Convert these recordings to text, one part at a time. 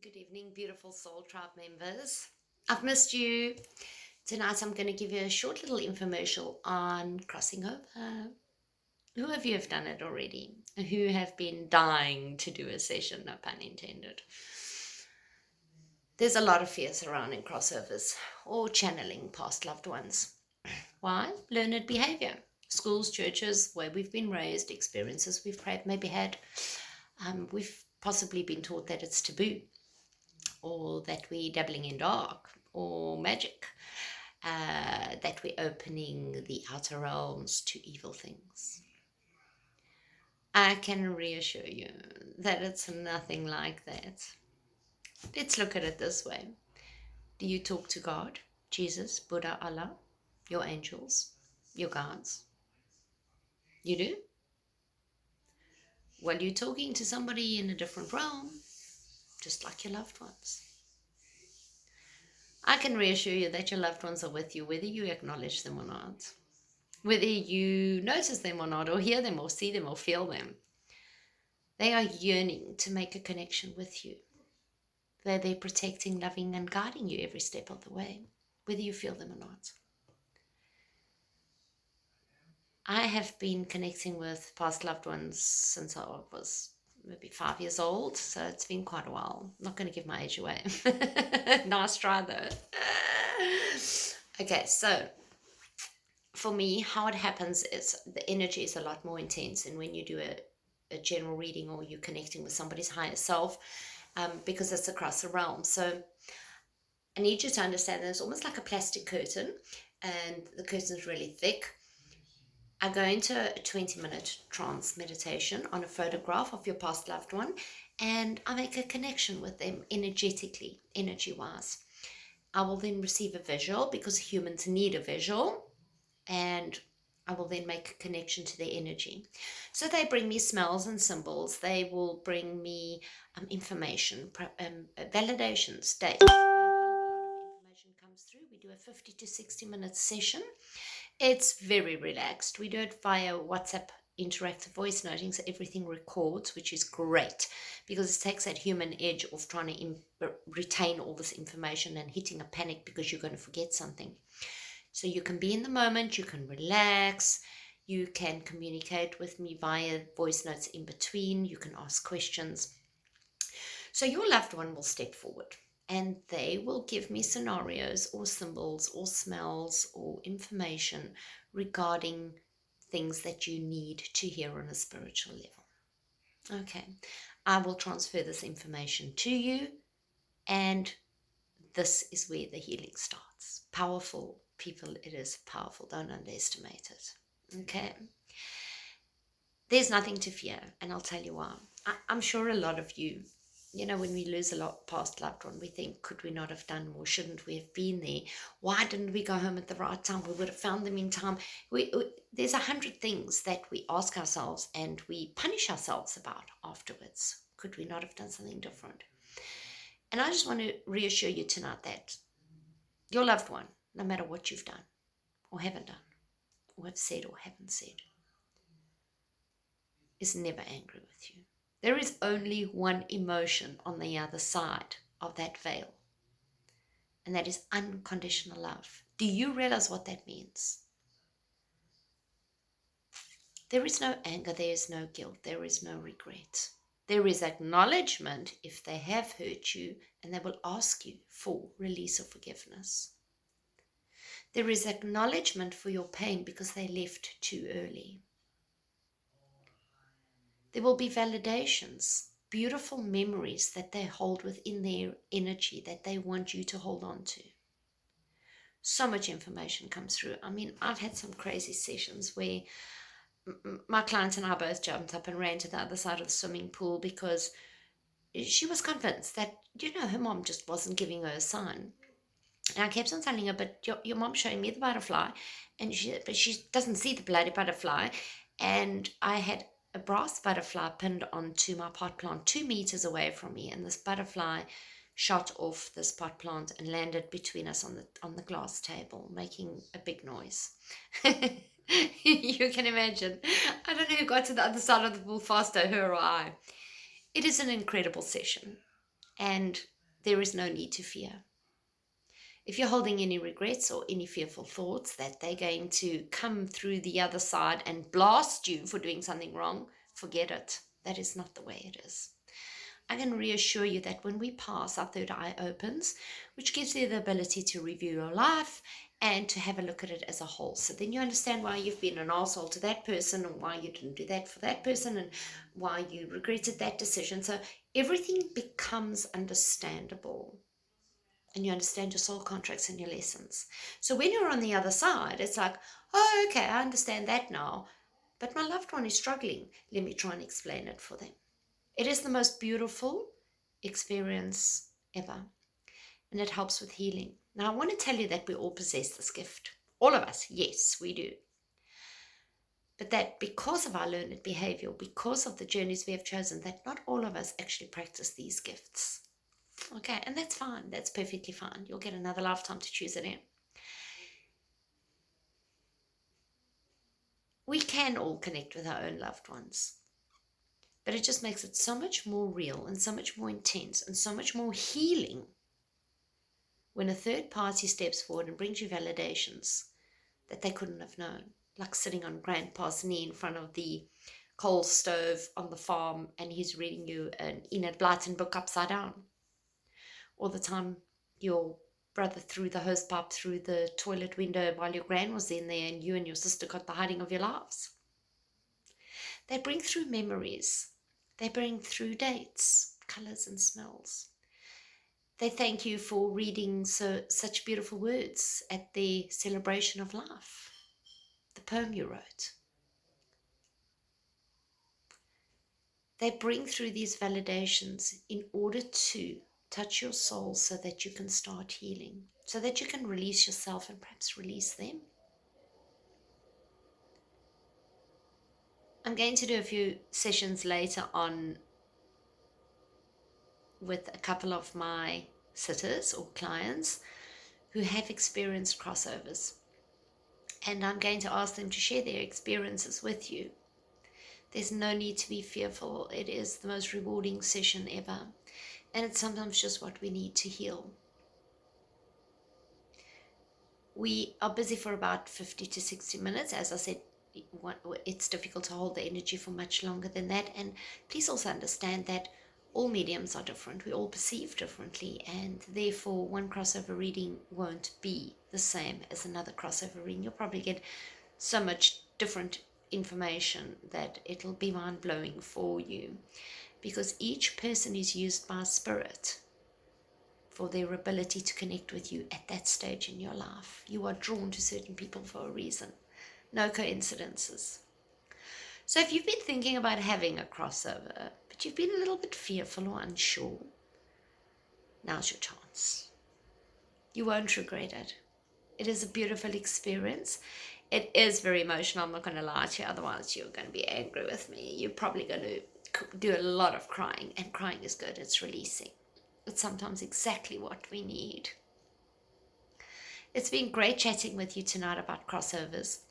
Good evening, beautiful Soul Tribe members. I've missed you. Tonight I'm going to give you a short little infomercial on crossing over. Who of you have done it already? Who have been dying to do a session, no pun intended? There's a lot of fear surrounding crossovers or channeling past loved ones. Why? Learned behavior. Schools, churches, where we've been raised, experiences we've maybe had. We've possibly been taught that it's taboo, or that we're dabbling in dark or magic, that we're opening the outer realms to evil things. I can reassure you that it's nothing like that. Let's look at it this way. Do you talk to God, Jesus, Buddha, Allah, your angels, your guides? You do? Well, you're talking to somebody in a different realm, just like your loved ones. I can reassure you that your loved ones are with you, whether you acknowledge them or not, whether you notice them or not, or hear them, or see them, or feel them. They are yearning to make a connection with you. They're there protecting, loving, and guiding you every step of the way, whether you feel them or not. I have been connecting with past loved ones since I was maybe 5 years old, so it's been quite a while. I'm not going to give my age away. Nice try though. Okay, so for me, how it happens is the energy is a lot more intense, and when you do a general reading or you're connecting with somebody's higher self, because it's across the realm. So I need you to understand that it's almost like a plastic curtain, and the curtain is really thick. I go into a 20-minute trance meditation on a photograph of your past loved one, and I make a connection with them energetically, energy-wise. I will then receive a visual, because humans need a visual, and I will then make a connection to their energy. So they bring me smells and symbols. They will bring me information, validations, dates. Information comes through. We do a 50 to 60 minute session. It's very relaxed. We do it via WhatsApp interactive voice noting, so everything records, which is great because it takes that human edge of trying to retain all this information and hitting a panic because you're going to forget something. So you can be in the moment, you can relax, you can communicate with me via voice notes in between, you can ask questions. So your loved one will step forward and they will give me scenarios or symbols or smells or information regarding things that you need to hear on a spiritual level. Okay, I will transfer this information to you, and this is where the healing starts. Powerful people, it is powerful. Don't underestimate it. Okay. There's nothing to fear, and I'll tell you why. I'm sure a lot of you, when we lose a lot past loved one, we think, could we not have done more? Shouldn't we have been there? Why didn't we go home at the right time? We would have found them in time. There's 100 things that we ask ourselves and we punish ourselves about afterwards. Could we not have done something different? And I just want to reassure you tonight that your loved one, no matter what you've done or haven't done or have said or haven't said, is never angry with you. There is only one emotion on the other side of that veil, and that is unconditional love. Do you realize what that means? There is no anger, there is no guilt, there is no regret. There is acknowledgement if they have hurt you, and they will ask you for release or forgiveness. There is acknowledgement for your pain because they left too early. There will be validations, beautiful memories that they hold within their energy that they want you to hold on to. So much information comes through. I mean, I've had some crazy sessions where my client and I both jumped up and ran to the other side of the swimming pool because she was convinced that, her mom just wasn't giving her a sign. And I kept on telling her, but your mom's showing me the butterfly, but she doesn't see the bloody butterfly. And I had a brass butterfly pinned onto my pot plant 2 meters away from me, and this butterfly shot off this pot plant and landed between us on the glass table, making a big noise. You can imagine. I don't know who got to the other side of the pool faster, her or I. It is an incredible session, and there is no need to fear. If you're holding any regrets or any fearful thoughts that they're going to come through the other side and blast you for doing something wrong, forget it. That is not the way it is. I can reassure you that when we pass, our third eye opens, which gives you the ability to review your life and to have a look at it as a whole. So then you understand why you've been an arsehole to that person and why you didn't do that for that person and why you regretted that decision. So everything becomes understandable. And you understand your soul contracts and your lessons. So when you're on the other side, it's like, oh, okay, I understand that now. But my loved one is struggling. Let me try and explain it for them. It is the most beautiful experience ever. And it helps with healing. Now, I want to tell you that we all possess this gift. All of us, yes, we do. But that because of our learned behavior, because of the journeys we have chosen, that not all of us actually practice these gifts. Okay, and that's fine. That's perfectly fine. You'll get another lifetime to choose it in. We can all connect with our own loved ones, but it just makes it so much more real and so much more intense and so much more healing when a third party steps forward and brings you validations that they couldn't have known, like sitting on grandpa's knee in front of the coal stove on the farm and he's reading you an Enid Blyton book upside down. All the time your brother threw the hose pipe through the toilet window while your gran was in there and you and your sister got the hiding of your lives. They bring through memories. They bring through dates, colors and smells. They thank you for reading such beautiful words at their celebration of life, the poem you wrote. They bring through these validations in order to touch your soul so that you can start healing, so that you can release yourself and perhaps release them. I'm going to do a few sessions later on with a couple of my sitters or clients who have experienced crossovers. And I'm going to ask them to share their experiences with you. There's no need to be fearful. It is the most rewarding session ever. And it's sometimes just what we need to heal. We are busy for about 50 to 60 minutes. As I said, it's difficult to hold the energy for much longer than that. And please also understand that all mediums are different. We all perceive differently. And therefore, one crossover reading won't be the same as another crossover reading. You'll probably get so much different information that it'll be mind-blowing for you, because each person is used by spirit for their ability to connect with you at that stage in your life. You are drawn to certain people for a reason. No coincidences. So if you've been thinking about having a crossover, but you've been a little bit fearful or unsure, now's your chance. You won't regret it. It is a beautiful experience. It is very emotional, I'm not going to lie to you, otherwise you're going to be angry with me. You're probably going to do a lot of crying, and crying is good, it's releasing. It's sometimes exactly what we need. It's been great chatting with you tonight about crossovers.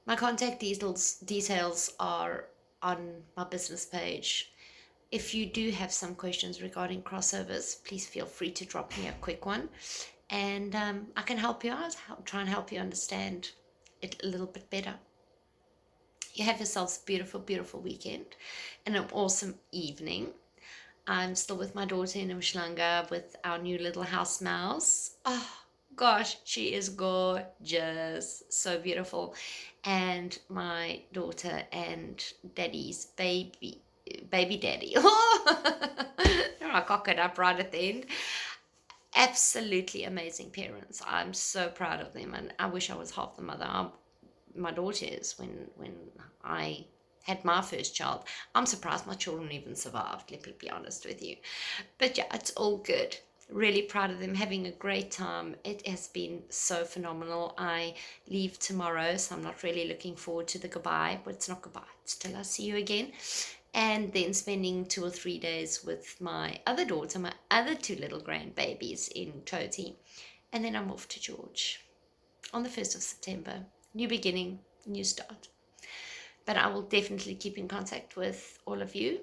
My contact details are on my business page. If you do have some questions regarding crossovers, please feel free to drop me a quick one, and I can help you out, try and help you understand it a little bit better. You have yourselves a beautiful, beautiful weekend and an awesome evening. I'm still with my daughter in Umhlanga with our new little house mouse. Oh gosh, she is gorgeous, so beautiful. And my daughter and daddy's baby daddy. I cock it up right at the end. Absolutely amazing parents. I'm so proud of them, and I wish I was half the mother my daughter is when I had my first child. I'm surprised my children even survived, let me be honest with you. But yeah, it's all good. Really proud of them, having a great time. It has been so phenomenal. I leave tomorrow, so I'm not really looking forward to the goodbye, but it's not goodbye, it's till I see you again. And then spending 2 or 3 days with my other daughter, my other 2 little grandbabies in Toti. And then I'm off to George on the 1st of September. New beginning, new start. But I will definitely keep in contact with all of you.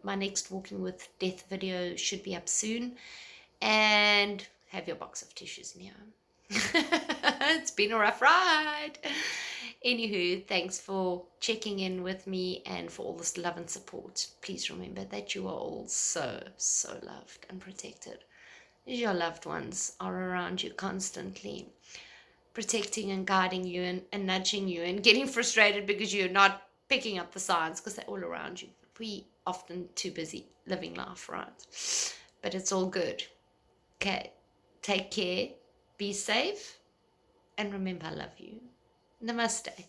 My next Walking with Death video should be up soon. and have your box of tissues in your home. It's been a rough ride. Anywho, thanks for checking in with me and for all this love and support. Please remember that you are all so, so loved and protected. Your loved ones are around you constantly, protecting and guiding you and nudging you and getting frustrated because you're not picking up the signs because they're all around you. We often too busy living life, right? But it's all good. Okay, take care, be safe, and remember I love you. Namaste.